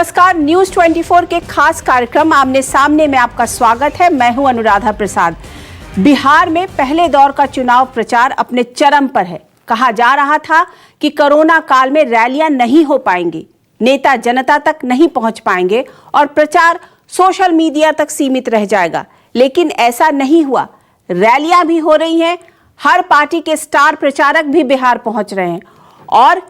नमस्कार, न्यूज 24 के खास कार्यक्रम आमने सामने में आपका स्वागत है। मैं हूं अनुराधा प्रसाद। बिहार में पहले दौर का चुनाव प्रचार अपने चरम पर है। कहा जा रहा था कि कोरोना काल में रैलियां नहीं हो पाएंगी, नेता जनता तक नहीं पहुंच पाएंगे और प्रचार सोशल मीडिया तक सीमित रह जाएगा, लेकिन ऐसा नहीं हुआ। रैलियां भी हो रही हैं, हर पार्टी के स्टार प्रचारक भी बिहार पहुंच रहे हैं और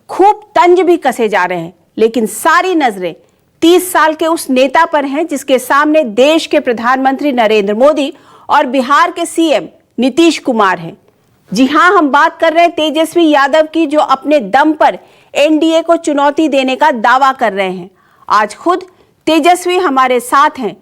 खूब तंज भी कसे जा रहे हैं, लेकिन सारी नजरें 30 साल के उस नेता पर हैं जिसके सामने देश के प्रधानमंत्री नरेंद्र मोदी और बिहार के सीएम नीतीश कुमार हैं। जी हां, हम बात कर रहे हैं तेजस्वी यादव की, जो अपने दम पर एनडीए को चुनौती देने का दावा कर रहे हैं। आज खुद तेजस्वी हमारे साथ हैं,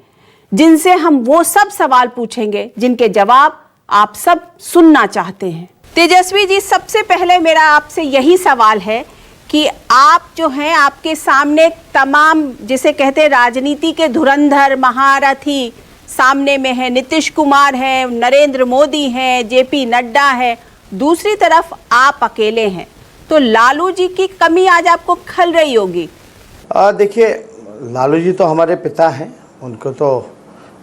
जिनसे हम वो सब सवाल पूछेंगे जिनके जवाब आप सब सुनना चाहते हैं। तेजस्वी जी, सबसे पहले मेरा आपसे यही सवाल है कि आप जो हैं, आपके सामने तमाम जिसे कहते हैं राजनीति के धुरंधर महारथी सामने में है। नीतीश कुमार है, नरेंद्र मोदी हैं, जेपी नड्डा है, दूसरी तरफ आप अकेले हैं, तो लालू जी की कमी आज आपको खल रही होगी। देखिए, लालू जी तो हमारे पिता हैं, उनको तो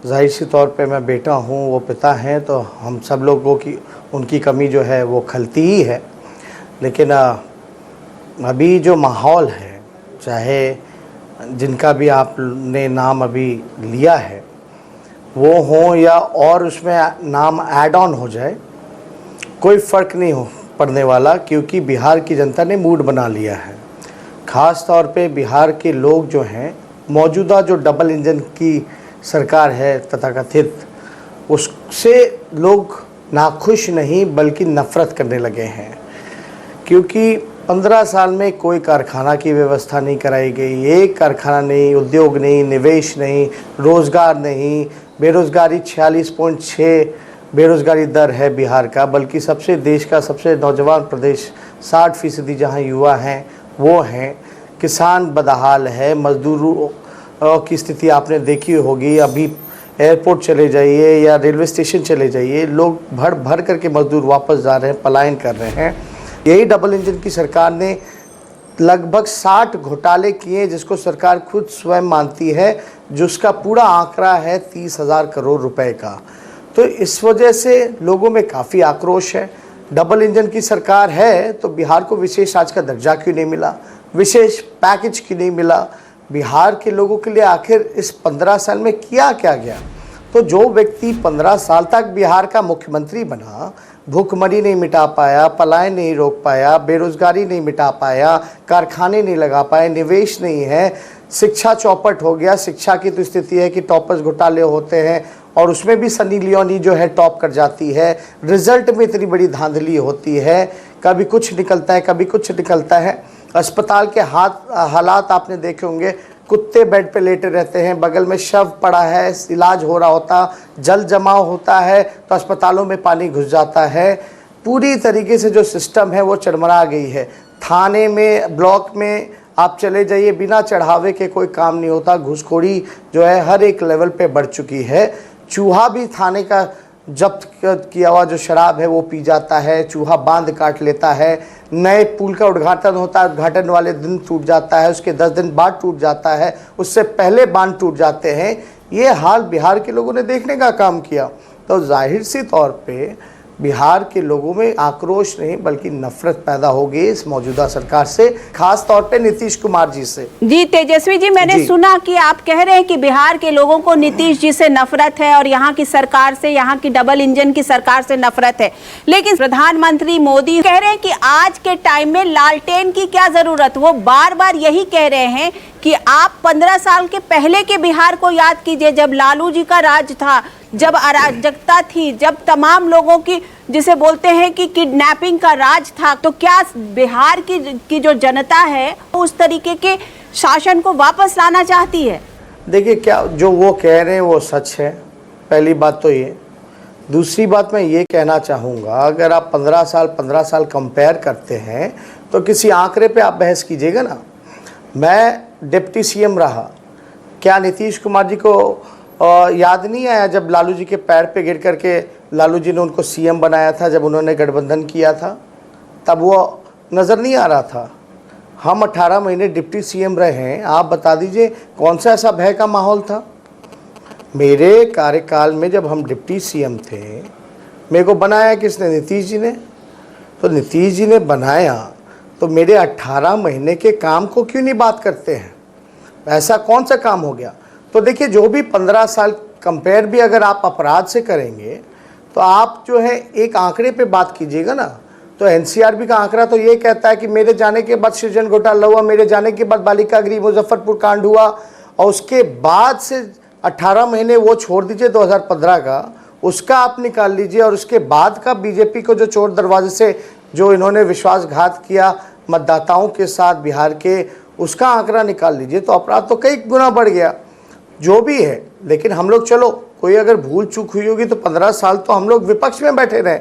जाहिर सी तौर पे मैं बेटा हूँ, वो पिता हैं, तो हम सब लोगों की उनकी कमी जो है वो खलती ही है। लेकिन अभी जो माहौल है, चाहे जिनका भी आपने नाम अभी लिया है वो हो या और उसमें नाम ऐड ऑन हो जाए, कोई फ़र्क नहीं हो पड़ने वाला, क्योंकि बिहार की जनता ने मूड बना लिया है। ख़ास तौर पे बिहार के लोग जो हैं, मौजूदा जो डबल इंजन की सरकार है तथाकथित, उससे लोग नाखुश नहीं बल्कि नफ़रत करने लगे हैं, क्योंकि 15 साल में कोई कारखाना की व्यवस्था नहीं कराई गई। एक कारखाना नहीं, उद्योग नहीं, निवेश नहीं, रोज़गार नहीं, बेरोज़गारी 46.6 बेरोज़गारी दर है बिहार का, बल्कि सबसे देश का सबसे नौजवान प्रदेश, 60% जहां युवा हैं वो हैं। किसान बदहाल है, मज़दूरों की स्थिति आपने देखी होगी। अभी एयरपोर्ट चले जाइए या रेलवे स्टेशन चले जाइए, लोग भर भर करके मज़दूर वापस जा रहे हैं, पलायन कर रहे हैं। यही डबल इंजन की सरकार ने लगभग 60 घोटाले किए, जिसको सरकार खुद स्वयं मानती है, जिसका पूरा आंकड़ा है 30,000 करोड़ रुपए का। तो इस वजह से लोगों में काफ़ी आक्रोश है। डबल इंजन की सरकार है तो बिहार को विशेष राज्य का दर्जा क्यों नहीं मिला, विशेष पैकेज क्यों नहीं मिला, बिहार के लोगों के लिए आखिर इस 15 साल में किया क्या गया। तो जो व्यक्ति 15 साल तक बिहार का मुख्यमंत्री बना, भूखमरी नहीं मिटा पाया, पलायन नहीं रोक पाया, बेरोजगारी नहीं मिटा पाया, कारखाने नहीं लगा पाए, निवेश नहीं है, शिक्षा चौपट हो गया। शिक्षा की तो स्थिति है कि टॉपर्स घोटाले होते हैं और उसमें भी सनी लियोनी जो है टॉप कर जाती है। रिजल्ट में इतनी बड़ी धांधली होती है, कभी कुछ निकलता है, कभी कुछ निकलता है। अस्पताल के हालात आपने देखे होंगे, कुत्ते बेड पे लेटे रहते हैं, बगल में शव पड़ा है, इलाज हो रहा होता, जल जमाव होता है तो अस्पतालों में पानी घुस जाता है। पूरी तरीके से जो सिस्टम है वो चरमरा गई है। थाने में, ब्लॉक में आप चले जाइए, बिना चढ़ावे के कोई काम नहीं होता। घूसखोरी जो है हर एक लेवल पे बढ़ चुकी है। चूहा भी थाने का जब्त किया हुआ जो शराब है वो पी जाता है, चूहा बांध काट लेता है। नए पुल का उद्घाटन होता है, उद्घाटन वाले दिन टूट जाता है, उसके 10 दिन बाद टूट जाता है, उससे पहले बांध टूट जाते हैं। ये हाल बिहार के लोगों ने देखने का काम किया, तो जाहिर सी तौर पे बिहार के लोगों में आक्रोश नहीं बल्कि नफरत पैदा हो गई इस मौजूदा सरकार से, खास तौर पे नीतीश कुमार जी से। जी तेजस्वी जी, मैंने सुना कि आप कह रहे हैं कि बिहार के लोगों को नीतीश जी से नफरत है और यहाँ की सरकार से, यहाँ की डबल इंजन की सरकार से नफरत है, लेकिन प्रधानमंत्री मोदी कह रहे हैं कि आज के टाइम में लालटेन की क्या जरूरत। वो बार बार यही कह रहे हैं कि आप 15 साल के पहले के बिहार को याद कीजिए, जब लालू जी का राज था, जब अराजकता थी, जब तमाम लोगों की जिसे बोलते हैं कि किडनैपिंग का राज था। तो क्या बिहार की जो जनता है उस तरीके के शासन को वापस लाना चाहती है? देखिए, क्या जो वो कह रहे हैं वो सच है, पहली बात तो ये। दूसरी बात मैं ये कहना चाहूँगा, अगर आप 15 साल कंपेयर करते हैं तो किसी आंकड़े पे आप बहस कीजिएगा ना। मैं डिप्टी सीएम रहा, क्या नीतीश कुमार जी को याद नहीं आया जब लालू जी के पैर पे गिर करके लालू जी ने उनको सीएम बनाया था, जब उन्होंने गठबंधन किया था, तब वो नज़र नहीं आ रहा था। हम 18 महीने डिप्टी सीएम रहे हैं, आप बता दीजिए कौन सा ऐसा भय का माहौल था। मेरे कार्यकाल में जब हम डिप्टी सीएम थे, मेरे को बनाया किसने? नीतीश जी ने। तो नीतीश जी ने बनाया, तो मेरे 18 महीने के काम को क्यों नहीं बात करते हैं? ऐसा कौन सा काम हो गया? तो देखिए, जो भी 15 साल कंपेयर भी अगर आप अपराध से करेंगे तो आप जो है एक आंकड़े पे बात कीजिएगा ना। तो एनसीआरबी का आंकड़ा तो ये कहता है कि मेरे जाने के बाद सृजन घोटाला हुआ, मेरे जाने के बाद बालिका गृह मुजफ्फरपुर कांड हुआ, और उसके बाद से 18 महीने वो छोड़ दीजिए 2015 का, उसका आप निकाल लीजिए, और उसके बाद का बीजेपी को जो चोर दरवाजे से जो इन्होंने विश्वासघात किया मतदाताओं के साथ बिहार के, उसका आंकड़ा निकाल लीजिए, तो अपराध तो कई गुना बढ़ गया। जो भी है, लेकिन हम लोग, चलो कोई अगर भूल चूक हुई होगी तो 15 साल तो हम लोग विपक्ष में बैठे रहे,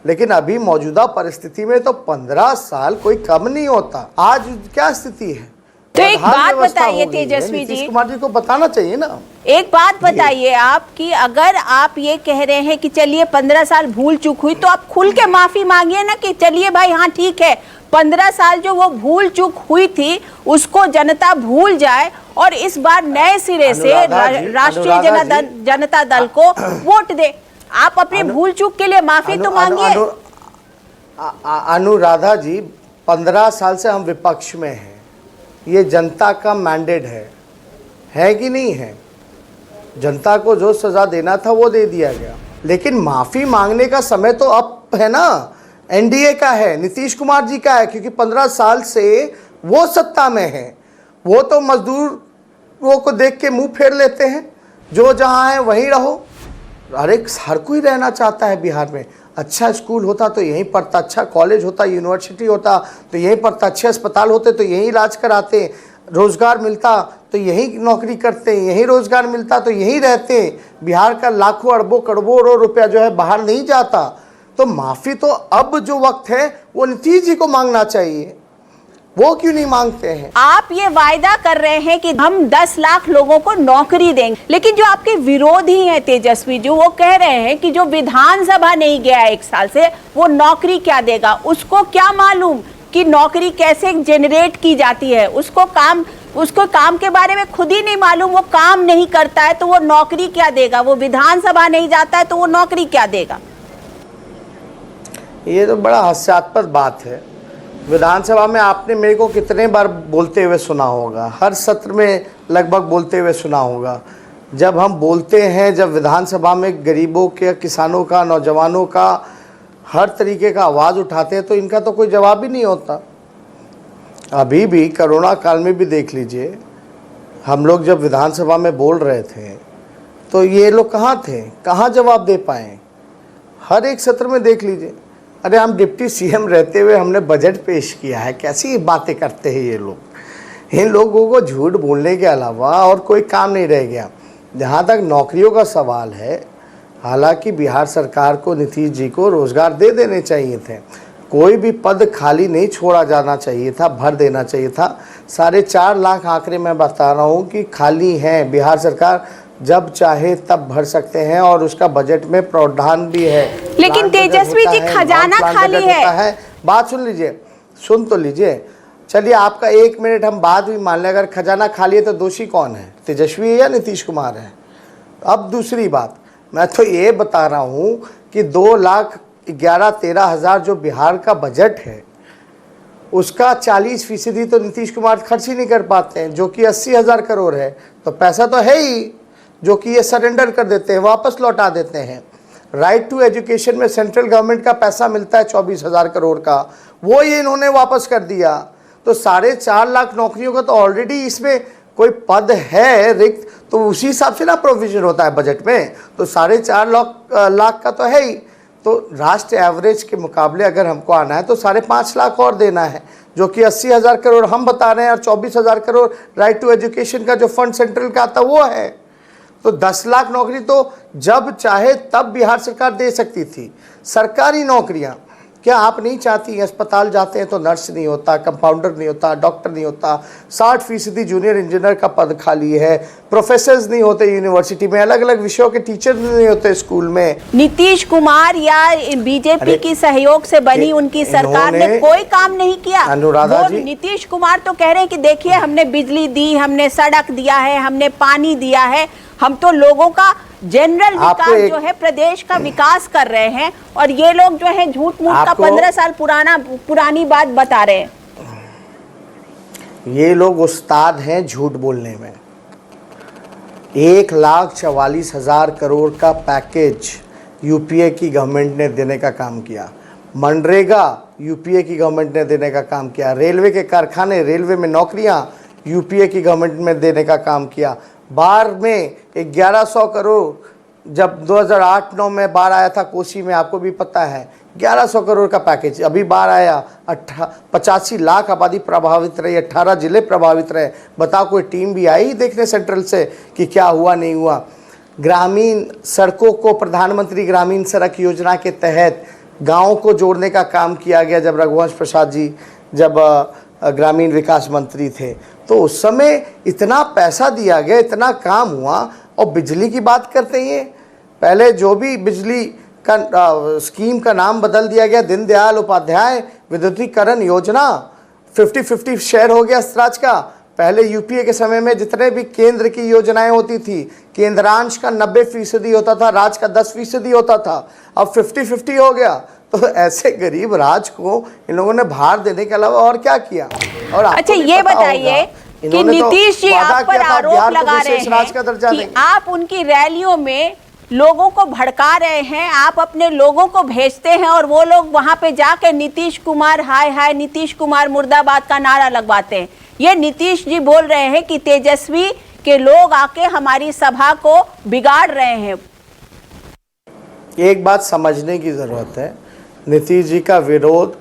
लेकिन अभी मौजूदा परिस्थिति में तो 15 साल कोई कम नहीं होता। आज क्या स्थिति है? तो एक बात बताइए तेजस्वी जी, नीतीश कुमार जी को बताना चाहिए ना। एक बात बताइए आप कि अगर आप ये कह रहे हैं कि चलिए 15 साल भूल चूक हुई, तो आप खुल के माफी मांगिए ना कि चलिए भाई हाँ ठीक है, 15 साल जो वो भूल चूक हुई थी उसको जनता भूल जाए और इस बार नए सिरे से राष्ट्रीय जनता दल को वोट दे। आप अपनी भूल चूक के लिए माफी तो मांगिए। अनुराधा जी, 15 साल से हम विपक्ष में हैं, ये जनता का मैंडेट है कि नहीं है? जनता को जो सजा देना था वो दे दिया गया, लेकिन माफी मांगने का समय तो अब है ना, एनडीए का है, नीतीश कुमार जी का है, क्योंकि 15 साल से वो सत्ता में है। वो तो मजदूरों को देख के मुंह फेर लेते हैं, जो जहां है वहीं रहो। हर कोई रहना चाहता है बिहार में। अच्छा स्कूल होता तो यहीं पढ़ता, अच्छा कॉलेज होता, यूनिवर्सिटी होता तो यहीं पढ़ता, अच्छे अस्पताल होते तो यहीं इलाज कराते, रोजगार मिलता तो यहीं नौकरी करते, यहीं रोजगार मिलता तो यहीं रहते। बिहार का लाखों अरबों करोड़ों रुपया जो है बाहर नहीं जाता। तो माफ़ी तो अब जो वक्त है वो नीतीश जी को मांगना चाहिए, वो क्यों नहीं मांगते हैं? आप ये वायदा कर रहे हैं कि हम 10 लाख लोगों को नौकरी देंगे, लेकिन जो आपके विरोधी हैं तेजस्वी जी, वो कह रहे हैं कि जो विधानसभा नहीं गया 1 साल से, वो नौकरी क्या देगा? उसको क्या मालूम कि नौकरी कैसे जनरेट की जाती है? उसको काम के बारे में खुद ही नहीं मालूम, वो काम नहीं करता है तो वो नौकरी क्या देगा? वो विधानसभा नहीं जाता है तो वो नौकरी क्या देगा? ये तो बड़ा हास्यास्पद बात है। विधानसभा में आपने मेरे को कितने बार बोलते हुए सुना होगा, हर सत्र में लगभग बोलते हुए सुना होगा। जब हम बोलते हैं, जब विधानसभा में गरीबों के, किसानों का, नौजवानों का, हर तरीके का आवाज़ उठाते हैं, तो इनका तो कोई जवाब ही नहीं होता। अभी भी कोरोना काल में भी देख लीजिए, हम लोग जब विधानसभा में बोल रहे थे तो ये लोग कहाँ थे, कहाँ जवाब दे पाए? हर एक सत्र में देख लीजिए, अरे हम डिप्टी सीएम रहते हुए हमने बजट पेश किया है, कैसी बातें करते हैं ये लोग। इन लोगों को झूठ बोलने के अलावा और कोई काम नहीं रह गया। जहाँ तक नौकरियों का सवाल है, हालांकि बिहार सरकार को, नीतीश जी को रोज़गार दे देने चाहिए थे, कोई भी पद खाली नहीं छोड़ा जाना चाहिए था, भर देना चाहिए था। 4.5 लाख आंकड़े मैं बता रहा हूँ कि खाली हैं। बिहार सरकार जब चाहे तब भर सकते हैं और उसका बजट में प्रावधान भी है। लेकिन तेजस्वी जी, खजाना खाली है। बात सुन लीजिए, सुन तो लीजिए। चलिए आपका 1 मिनट हम बाद भी मान लें, अगर खजाना खाली है तो दोषी कौन है, तेजस्वी है या नीतीश कुमार है? अब दूसरी बात, मैं तो ये बता रहा हूँ कि 2,11,13,000 जो बिहार का बजट है, उसका 40% तो नीतीश कुमार खर्च ही नहीं कर पाते हैं, जो कि 80,000 करोड़ है। तो पैसा तो है ही, जो कि ये सरेंडर कर देते हैं, वापस लौटा देते हैं। राइट टू एजुकेशन में सेंट्रल गवर्नमेंट का पैसा मिलता है 24,000 करोड़ का, वो ये इन्होंने वापस कर दिया। तो 4.5 लाख नौकरियों का तो ऑलरेडी इसमें कोई पद है रिक्त, तो उसी हिसाब से ना प्रोविजन होता है बजट में। तो 4.5 लाख का तो है ही। तो राष्ट्र एवरेज के मुकाबले अगर हमको आना है तो 5.5 लाख और देना है, जो कि 80,000 करोड़ हम बता रहे हैं, और 24,000 करोड़ राइट टू एजुकेशन का जो फंड सेंट्रल का आता वो है। तो 10 लाख नौकरी तो जब चाहे तब बिहार सरकार दे सकती थी। सरकारी नौकरियां क्या आप नहीं चाहती, अस्पताल जाते हैं तो नर्स नहीं होता, कंपाउंडर नहीं होता, डॉक्टर नहीं होता, 60% जूनियर इंजीनियर का पद खाली है, प्रोफेसर्स नहीं होते यूनिवर्सिटी में, अलग अलग विषयों के टीचर नहीं होते स्कूल में। नीतीश कुमार या बीजेपी की सहयोग से बनी उनकी सरकार ने कोई काम नहीं किया। अनुराधा जी, नीतीश कुमार तो कह रहे हैं कि देखिए हमने बिजली दी, हमने सड़क दिया है, हमने पानी दिया है, हम तो लोगों का जनरल विकास जो है प्रदेश का विकास कर रहे हैं, और ये लोग जो है झूठ मूठ का 15 साल पुरानी बात बता रहे हैं। ये लोग उस्ताद हैं झूठ बोलने में। 1,44,000 करोड़ का पैकेज यूपीए की गवर्नमेंट ने देने का काम किया, मनरेगा यूपीए की गवर्नमेंट ने देने का काम किया, रेलवे के कारखाने, रेलवे में नौकरियां यूपीए की गवर्नमेंट में देने का काम किया। बाढ़ में 1100 करोड़, जब 2008-9 में बाढ़ आया था कोसी में, आपको भी पता है, 1100 करोड़ का पैकेज। अभी बाढ़ आया, 85 लाख आबादी प्रभावित रही, 18 जिले प्रभावित रहे। बताओ कोई टीम भी आई देखने सेंट्रल से कि क्या हुआ नहीं हुआ। ग्रामीण सड़कों को प्रधानमंत्री ग्रामीण सड़क योजना के तहत गाँव को जोड़ने का काम किया गया जब रघुवंश प्रसाद जी जब ग्रामीण विकास मंत्री थे, तो उस समय इतना पैसा दिया गया, इतना काम हुआ। और बिजली की बात करते हैं, पहले जो भी बिजली का स्कीम का नाम बदल दिया गया, दीनदयाल उपाध्याय विद्युतीकरण योजना, 50-50 शेयर हो गया स्वराज का। पहले यूपीए के समय में जितने भी केंद्र की योजनाएं होती थी, केंद्रांश का 90% होता था, राज्य का 10% होता था, अब 50-50 हो गया। तो ऐसे गरीब राज्य को इन लोगों ने भार देने के अलावा और क्या किया। और अच्छा ये बताइए कि नीतीश जी आप पर आरोप लगा रहे हैं कि आप उनकी रैलियों में लोगों को भड़का रहे हैं, आप अपने लोगों को भेजते हैं और वो लोग वहां पे जाके नीतीश कुमार हाय हाय, नीतीश कुमार मुर्दाबाद का नारा लगवाते हैं। ये नीतीश जी बोल रहे हैं कि तेजस्वी के लोग आके हमारी सभा को बिगाड़ रहे हैं। एक बात समझने की जरूरत है, नीतीश जी का विरोध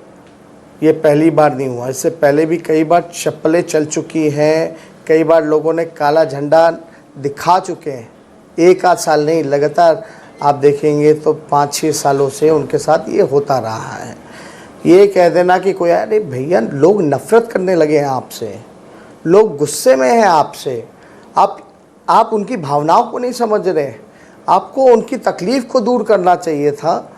ये पहली बार नहीं हुआ, इससे पहले भी कई बार चप्पलें चल चुकी हैं, कई बार लोगों ने काला झंडा दिखा चुके हैं। एक आध साल नहीं, लगातार आप देखेंगे तो 5-6 सालों से उनके साथ ये होता रहा है। ये कह देना कि कोई, अरे भैया लोग नफरत करने लगे हैं आपसे, लोग गुस्से में हैं आपसे, आप उनकी भावनाओं को नहीं समझ रहे, आपको उनकी तकलीफ़ को दूर करना चाहिए था।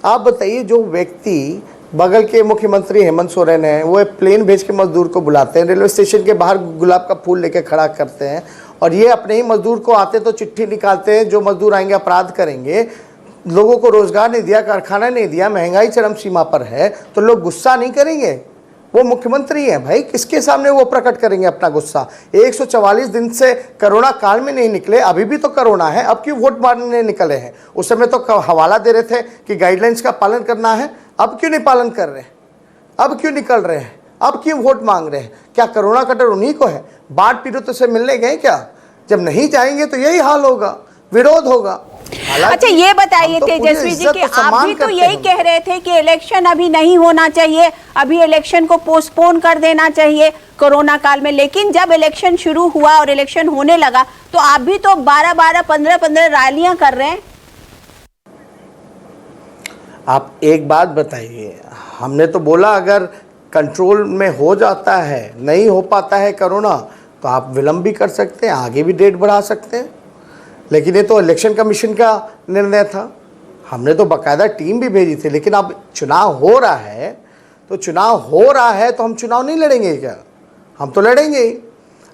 आप बताइए, जो व्यक्ति बगल के मुख्यमंत्री हेमंत सोरेन हैं, वो प्लेन भेज के मजदूर को बुलाते हैं, रेलवे स्टेशन के बाहर गुलाब का फूल लेके खड़ा करते हैं, और ये अपने ही मजदूर को आते तो चिट्ठी निकालते हैं, जो मजदूर आएंगे अपराध करेंगे, लोगों को रोजगार नहीं दिया, कारखाना नहीं दिया, महंगाई चरम सीमा पर है, तो लोग गुस्सा नहीं करेंगे? वो मुख्यमंत्री हैं भाई, किसके सामने वो प्रकट करेंगे अपना गुस्सा? 144 दिन से कोरोना काल में नहीं निकले, अभी भी तो कोरोना है, अब क्यों वोट मांगने निकले हैं? उस समय तो हवाला दे रहे थे कि गाइडलाइंस का पालन करना है, अब क्यों नहीं पालन कर रहे? अब क्यों निकल रहे हैं? अब क्यों वोट मांग रहे हैं? क्या कोरोना का डर उन्हीं को है? बाढ़ पीड़ितों से मिलने गए क्या? जब नहीं जाएंगे तो यही हाल होगा, विरोध होगा। अच्छा ये बताइए तेजस्वी जी कि आप भी तो यही कह रहे थे कि इलेक्शन अभी नहीं होना चाहिए, अभी इलेक्शन को पोस्टपोन कर देना चाहिए कोरोना काल में, लेकिन जब इलेक्शन शुरू हुआ और इलेक्शन होने लगा तो आप भी तो 12-12, 15-15 रैलियां कर रहे हैं। आप एक बात बताइए, हमने तो बोला अगर कंट्रोल में हो जाता है, नहीं हो पाता है कोरोना, तो आप विलंब भी कर सकते हैं, आगे भी डेट बढ़ा सकते हैं। लेकिन ये तो इलेक्शन कमीशन का निर्णय था, हमने तो बाकायदा टीम भी भेजी थी। लेकिन अब चुनाव हो रहा है तो हम चुनाव नहीं लड़ेंगे क्या? हम तो लड़ेंगे ही।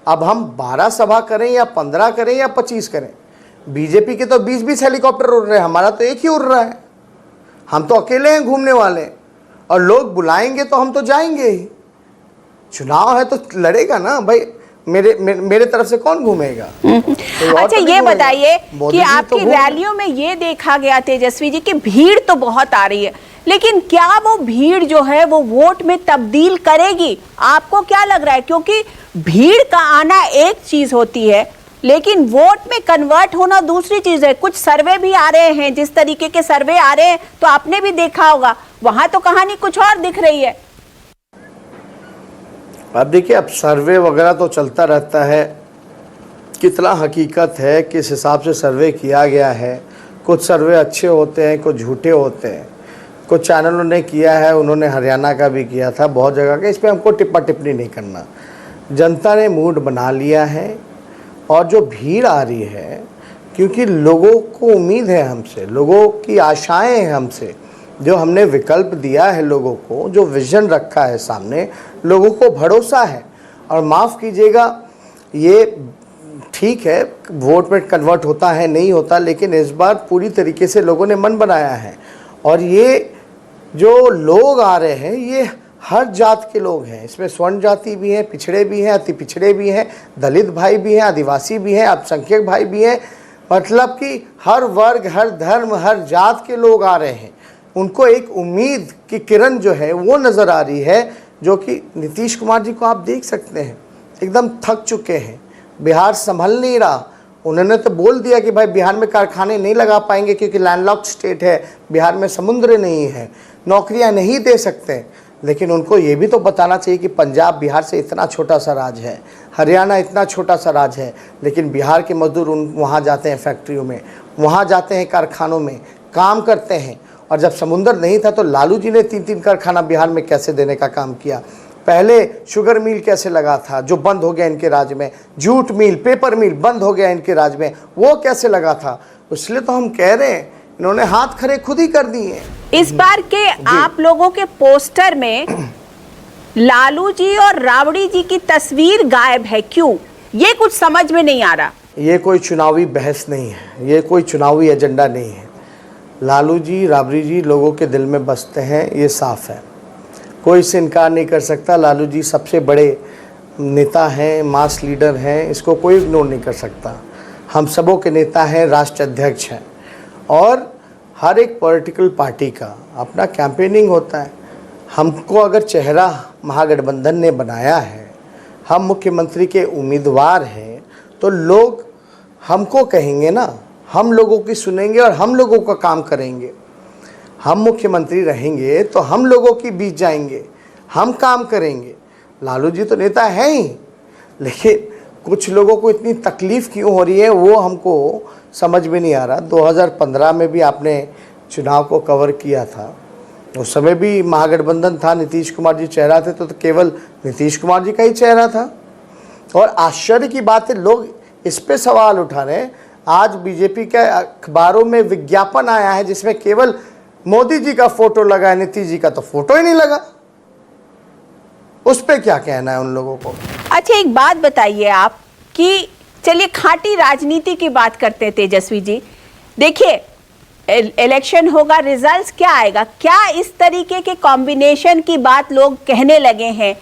अब हम 12 सभा करें या 15 करें या 25 करें, बीजेपी के तो 20-20 हेलीकॉप्टर उड़ रहे हैं, हमारा तो एक ही उड़ रहा है। हम तो अकेले हैं घूमने वाले, और लोग बुलाएंगे तो हम तो जाएंगे ही। चुनाव है तो लड़ेगा ना भाई, मेरे तरफ से कौन घूमेगा? अच्छा तो ये बताइए कि आपकी रैलियों में ये देखा गया तेजस्वी जी कि भीड़ तो बहुत आ रही है, लेकिन क्या वो भीड़ जो है वो वोट में तब्दील करेगी? आपको क्या लग रहा है? क्योंकि भीड़ का आना एक चीज होती है, लेकिन वोट में कन्वर्ट होना दूसरी चीज है। कुछ सर्वे भी आ रहे हैं, जिस तरीके के सर्वे आ रहे हैं तो आपने भी देखा होगा, वहां तो कहानी कुछ और दिख रही है। अब देखिए, अब सर्वे वगैरह तो चलता रहता है, कितना हकीकत है, किस हिसाब से सर्वे किया गया है। कुछ सर्वे अच्छे होते हैं, कुछ झूठे होते हैं। कुछ चैनलों ने किया है, उन्होंने हरियाणा का भी किया था, बहुत जगह का। इस पर हमको टिप्पा टिप्पणी नहीं करना। जनता ने मूड बना लिया है और जो भीड़ आ रही है, क्योंकि लोगों को उम्मीद है हमसे, लोगों की आशाएं हैं हमसे, जो हमने विकल्प दिया है लोगों को, जो विज़न रखा है सामने, लोगों को भरोसा है। और माफ़ कीजिएगा, ये ठीक है वोट में कन्वर्ट होता है नहीं होता, लेकिन इस बार पूरी तरीके से लोगों ने मन बनाया है। और ये जो लोग आ रहे हैं ये हर जात के लोग हैं। इसमें स्वर्ण जाति भी हैं, पिछड़े भी हैं, अति पिछड़े भी हैं, दलित भाई भी हैं, आदिवासी भी हैं, अल्पसंख्यक भाई भी हैं। मतलब कि हर वर्ग, हर धर्म, हर जात के लोग आ रहे हैं। उनको एक उम्मीद की किरण जो है वो नज़र आ रही है, जो कि नीतीश कुमार जी को आप देख सकते हैं एकदम थक चुके हैं। बिहार संभल नहीं रहा। उन्होंने तो बोल दिया कि भाई बिहार में कारखाने नहीं लगा पाएंगे क्योंकि लैंडलॉक्ड स्टेट है, बिहार में समुद्र नहीं है, नौकरियां नहीं दे सकते। लेकिन उनको ये भी तो बताना चाहिए कि पंजाब बिहार से इतना छोटा सा राज्य है, हरियाणा इतना छोटा सा राज्य है, लेकिन बिहार के मजदूर वहाँ जाते हैं फैक्ट्रियों में, वहाँ जाते हैं कारखानों में, काम करते हैं। और जब समुंदर नहीं था तो लालू जी ने 3-3 कारखाना बिहार में कैसे देने का काम किया। पहले शुगर मिल कैसे लगा था जो बंद हो गया इनके राज्य में, जूट मिल, पेपर मिल बंद हो गया इनके राज्य में, वो कैसे लगा था। इसलिए तो हम कह रहे हैं इन्होंने हाथ खड़े खुद ही कर दिए। इस बार के आप लोगों के पोस्टर में लालू जी और राबड़ी जी की तस्वीर गायब है, क्यों? ये कुछ समझ में नहीं आ रहा। ये कोई चुनावी बहस नहीं है, ये कोई चुनावी एजेंडा नहीं है। लालू जी, राबड़ी जी लोगों के दिल में बसते हैं, ये साफ है, कोई इससे इनकार नहीं कर सकता। लालू जी सबसे बड़े नेता हैं, मास लीडर हैं, इसको कोई इग्नोर नहीं कर सकता। हम सबों के नेता हैं, राष्ट्र अध्यक्ष हैं। और हर एक पॉलिटिकल पार्टी का अपना कैंपेनिंग होता है। हमको अगर चेहरा महागठबंधन ने बनाया है, हम मुख्यमंत्री के उम्मीदवार हैं, तो लोग हमको कहेंगे ना, हम लोगों की सुनेंगे और हम लोगों का काम करेंगे। हम मुख्यमंत्री रहेंगे तो हम लोगों के बीच जाएंगे, हम काम करेंगे। लालू जी तो नेता हैं ही, लेकिन कुछ लोगों को इतनी तकलीफ़ क्यों हो रही है वो हमको समझ में नहीं आ रहा। 2015 में भी आपने चुनाव को कवर किया था, उस समय भी महागठबंधन था, नीतीश कुमार जी चेहरा थे, तो केवल नीतीश कुमार जी का ही चेहरा था। और आश्चर्य की बात है, लोग इस पे सवाल उठा रहे हैं। आज बीजेपी के अखबारों में विज्ञापन आया है जिसमें केवल मोदी जी का फोटो लगा है, नीतीश जी का तो फोटो ही नहीं लगा। उस पे क्या कहना है उन लोगों को? अच्छा, एक बात बताइए आप कि चलिए खाटी राजनीति की बात करते हैं तेजस्वी जी। देखिए इलेक्शन होगा, रिजल्ट्स क्या आएगा, क्या इस तरीके के कॉम्बिनेशन की बात लोग कहने लगे हैं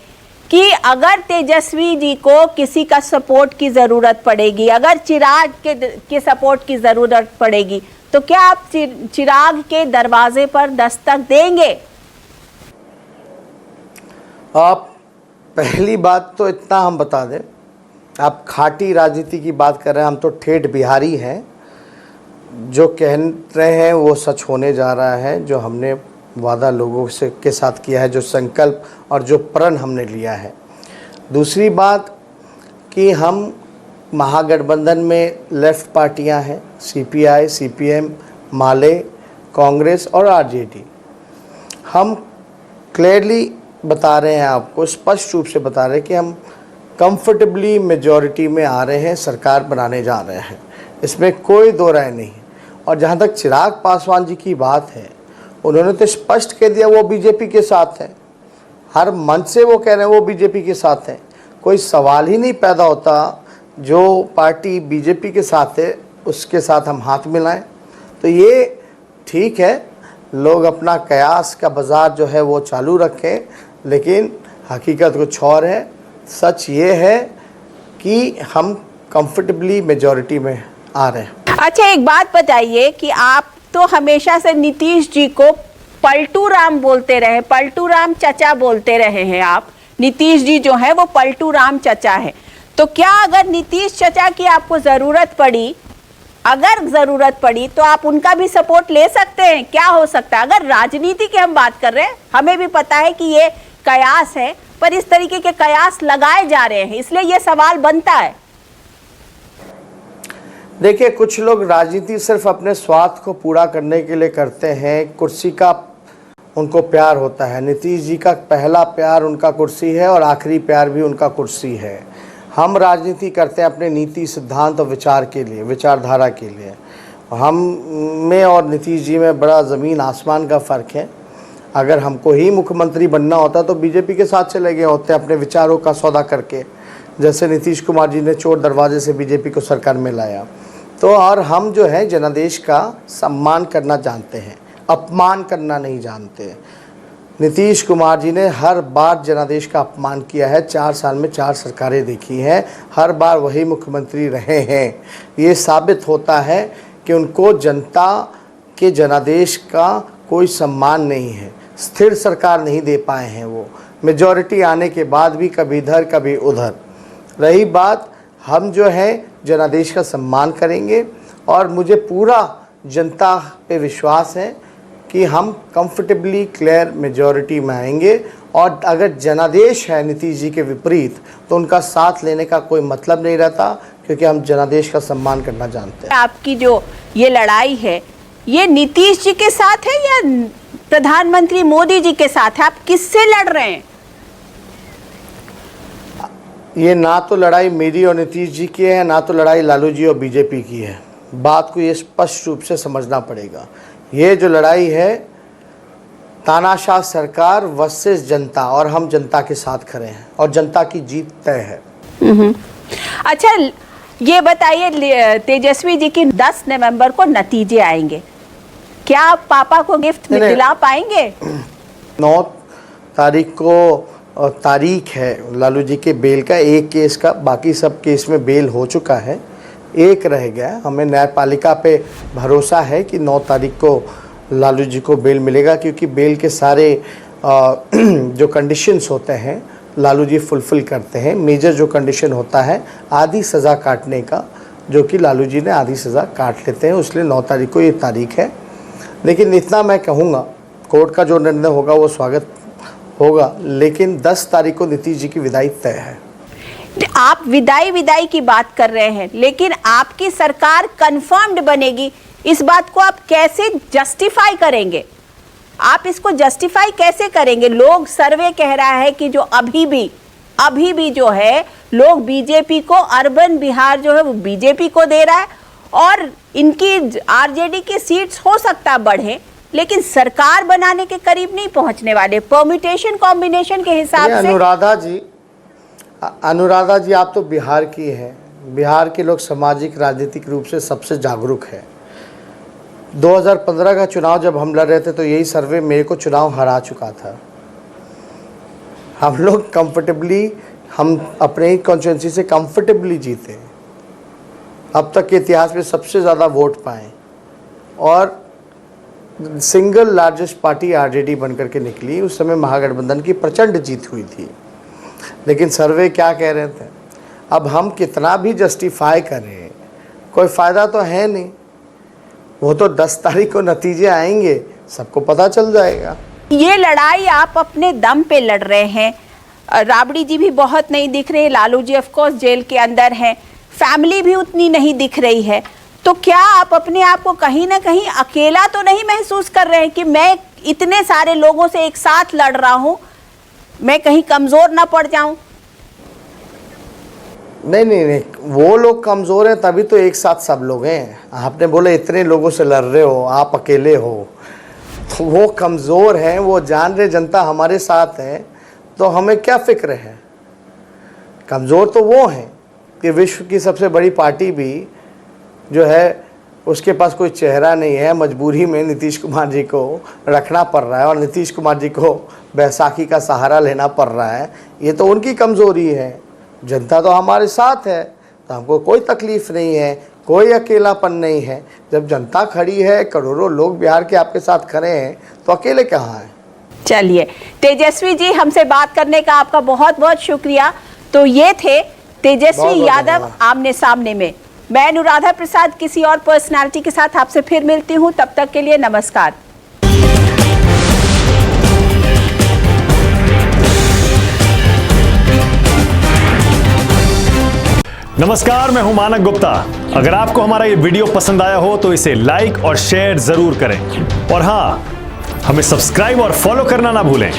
कि अगर तेजस्वी जी को किसी का सपोर्ट की ज़रूरत पड़ेगी, अगर चिराग के सपोर्ट की ज़रूरत पड़ेगी, तो क्या आप चिराग के दरवाजे पर दस्तक देंगे? आप पहली बात तो इतना हम बता दें, आप खाटी राजनीति की बात कर रहे हैं, हम तो ठेठ बिहारी हैं। जो कह रहे हैं वो सच होने जा रहा है। जो हमने वादा लोगों से के साथ किया है, जो संकल्प और जो प्रण हमने लिया है। दूसरी बात कि हम महागठबंधन में लेफ्ट पार्टियां हैं, सीपीआई, सीपीएम, माले, कांग्रेस और आरजेडी। हम क्लियरली बता रहे हैं, आपको स्पष्ट रूप से बता रहे हैं कि हम कंफर्टेबली मेजॉरिटी में आ रहे हैं, सरकार बनाने जा रहे हैं, इसमें कोई दो राय नहीं। और जहाँ तक चिराग पासवान जी की बात है, उन्होंने तो स्पष्ट कह दिया वो बीजेपी के साथ है। हर मंच से वो कह रहे हैं वो बीजेपी के साथ है। कोई सवाल ही नहीं पैदा होता जो पार्टी बीजेपी के साथ है उसके साथ हम हाथ मिलाएं। तो ये ठीक है, लोग अपना कयास का बाज़ार जो है वो चालू रखें, लेकिन हकीकत कुछ और है। सच ये है कि हम कंफर्टेबली मेजॉरिटी में आ रहे हैं। अच्छा, एक बात बताइए कि आप तो हमेशा से नीतीश जी को पलटू राम बोलते रहे, पलटू राम चचा बोलते रहे हैं आप। नीतीश जी जो है वो पलटू राम चचा है। तो क्या अगर नीतीश चचा की आपको ज़रूरत पड़ी, अगर ज़रूरत पड़ी तो आप उनका भी सपोर्ट ले सकते हैं? क्या हो सकता है? अगर राजनीति की हम बात कर रहे हैं, हमें भी पता है कि ये कयास है, पर इस तरीके के कयास लगाए जा रहे हैं, इसलिए ये सवाल बनता है। देखिए, कुछ लोग राजनीति सिर्फ अपने स्वार्थ को पूरा करने के लिए करते हैं, कुर्सी का उनको प्यार होता है। नीतीश जी का पहला प्यार उनका कुर्सी है और आखिरी प्यार भी उनका कुर्सी है। हम राजनीति करते हैं अपने नीति, सिद्धांत और विचार के लिए, विचारधारा के लिए। हम में और नीतीश जी में बड़ा ज़मीन आसमान का फ़र्क है। अगर हमको ही मुख्यमंत्री बनना होता तो बीजेपी के साथ चले गए होते अपने विचारों का सौदा करके, जैसे नीतीश कुमार जी ने चोर दरवाजे से बीजेपी को सरकार में लाया। तो और हम जो है जनादेश का सम्मान करना जानते हैं, अपमान करना नहीं जानते। नीतीश कुमार जी ने हर बार जनादेश का अपमान किया है। 4 साल में 4 सरकारें देखी हैं, हर बार वही मुख्यमंत्री रहे हैं। ये साबित होता है कि उनको जनता के जनादेश का कोई सम्मान नहीं है। स्थिर सरकार नहीं दे पाए हैं वो, मेजॉरिटी आने के बाद भी कभी इधर कभी उधर। रही बात, हम जो है जनादेश का सम्मान करेंगे और मुझे पूरा जनता पे विश्वास है कि हम कंफर्टेबली क्लियर मेजॉरिटी में आएंगे। और अगर जनादेश है नीतीश जी के विपरीत तो उनका साथ लेने का कोई मतलब नहीं रहता, क्योंकि हम जनादेश का सम्मान करना जानते हैं। आपकी जो ये लड़ाई है ये नीतीश जी के साथ है या प्रधानमंत्री मोदी जी के साथ है? आप किससे लड़ रहे हैं? ये ना तो लड़ाई मेरी और नीतीश जी की है, ना तो लड़ाई लालू जी और बीजेपी की है। बात को ये स्पष्ट रूप से समझना पड़ेगा। ये जो लड़ाई है तानाशाह सरकार वर्सेस जनता, और हम जनता के साथ खड़े हैं और जनता की जीत तय है। अच्छा, ये बताइए, तेजस्वी जी की 10 नवंबर को नतीजे आएंगे, क्या आप पापा को गिफ्ट दिला पाएंगे? 9 तारीख को तारीख है लालू जी के बेल का, एक केस का, बाकी सब केस में बेल हो चुका है, एक रह गया। हमें न्यायपालिका पे भरोसा है कि 9 तारीख को लालू जी को बेल मिलेगा, क्योंकि बेल के सारे जो कंडीशंस होते हैं लालू जी फुलफ़िल करते हैं। मेजर जो कंडीशन होता है आधी सज़ा काटने का, जो कि लालू जी ने आधी सज़ा काट लेते हैं, इसलिए 9 तारीख को ये तारीख है। लेकिन इतना मैं कहूँगा, कोर्ट का जो निर्णय होगा वो स्वागत होगा, लेकिन 10 तारीख को नीतीश जी की विदाई तय है। आप विदाई की बात कर रहे हैं, लेकिन आपकी सरकार कंफर्म्ड बनेगी, इस बात को आप कैसे जस्टिफाई करेंगे? आप इसको जस्टिफाई कैसे करेंगे? लोग, सर्वे कह रहा है कि जो अभी भी जो है लोग बीजेपी को, अर्बन बिहार जो है वो बीजेपी को दे रहा है, और इनकी आरजेडी की सीट्स हो सकता बढ़े, लेकिन सरकार बनाने के करीब नहीं पहुंचने वाले। परम्यूटेशन कॉम्बिनेशन के हिसाब से। अनुराधा जी, आप तो बिहार की हैं। बिहार के लोग सामाजिक राजनीतिक रूप से सबसे जागरूक है। 2015 का चुनाव जब हम लड़ रहे थे तो यही सर्वे मेरे को चुनाव हरा चुका था। हम लोग कंफर्टेबली, हम अपने ही कॉन्स्टिट्यूंसी से कंफर्टेबली जीते, अब तक के इतिहास में सबसे ज़्यादा वोट पाए, और सिंगल लार्जेस्ट पार्टी आरजेडी बनकर के निकली। उस समय महागठबंधन की प्रचंड जीत हुई थी। लेकिन सर्वे क्या कह रहे थे? अब हम कितना भी जस्टिफाई करें, कोई फ़ायदा तो है नहीं। वो तो 10 तारीख को नतीजे आएंगे, सबको पता चल जाएगा। ये लड़ाई आप अपने दम पे लड़ रहे हैं। राबड़ी जी भी बहुत नहीं दिख रहे, Lalu ji of course jail के अंदर हैं, फैमिली भी उतनी नहीं दिख रही है। तो क्या आप अपने आप को कहीं ना कहीं अकेला तो नहीं महसूस कर रहे हैं कि मैं इतने सारे लोगों से एक साथ लड़ रहा हूं, मैं कहीं कमज़ोर ना पड़ जाऊं? नहीं, वो लोग कमज़ोर हैं तभी तो एक साथ सब लोग हैं। आपने बोला इतने लोगों से लड़ रहे हो, आप अकेले हो, तो वो कमज़ोर हैं, वो जान रहे जनता हमारे साथ है, तो हमें क्या फ़िक्र है। कमज़ोर तो वो हैं कि विश्व की सबसे बड़ी पार्टी भी जो है उसके पास कोई चेहरा नहीं है, मजबूरी में नीतीश कुमार जी को रखना पड़ रहा है, और नीतीश कुमार जी को बैसाखी का सहारा लेना पड़ रहा है। ये तो उनकी कमज़ोरी है। जनता तो हमारे साथ है, तो हमको कोई तकलीफ़ नहीं है, कोई अकेलापन नहीं है। जब जनता खड़ी है, करोड़ों लोग बिहार के आपके साथ खड़े हैं, तो अकेले कहाँ हैं? चलिए, तेजस्वी जी, हमसे बात करने का आपका बहुत बहुत शुक्रिया। तो ये थे तेजस्वी यादव आमने सामने में। मैं अनुराधा प्रसाद किसी और पर्सनालिटी के साथ आपसे फिर मिलती हूँ, तब तक के लिए नमस्कार। नमस्कार, मैं हूं मानक गुप्ता। अगर आपको हमारा ये वीडियो पसंद आया हो तो इसे लाइक और शेयर जरूर करें, और हाँ, हमें सब्सक्राइब और फॉलो करना ना भूलें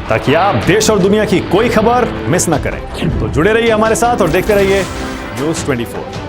ताकि आप देश और दुनिया की कोई खबर मिस ना करें। तो जुड़े रहिए हमारे साथ और देखते रहिए News 24।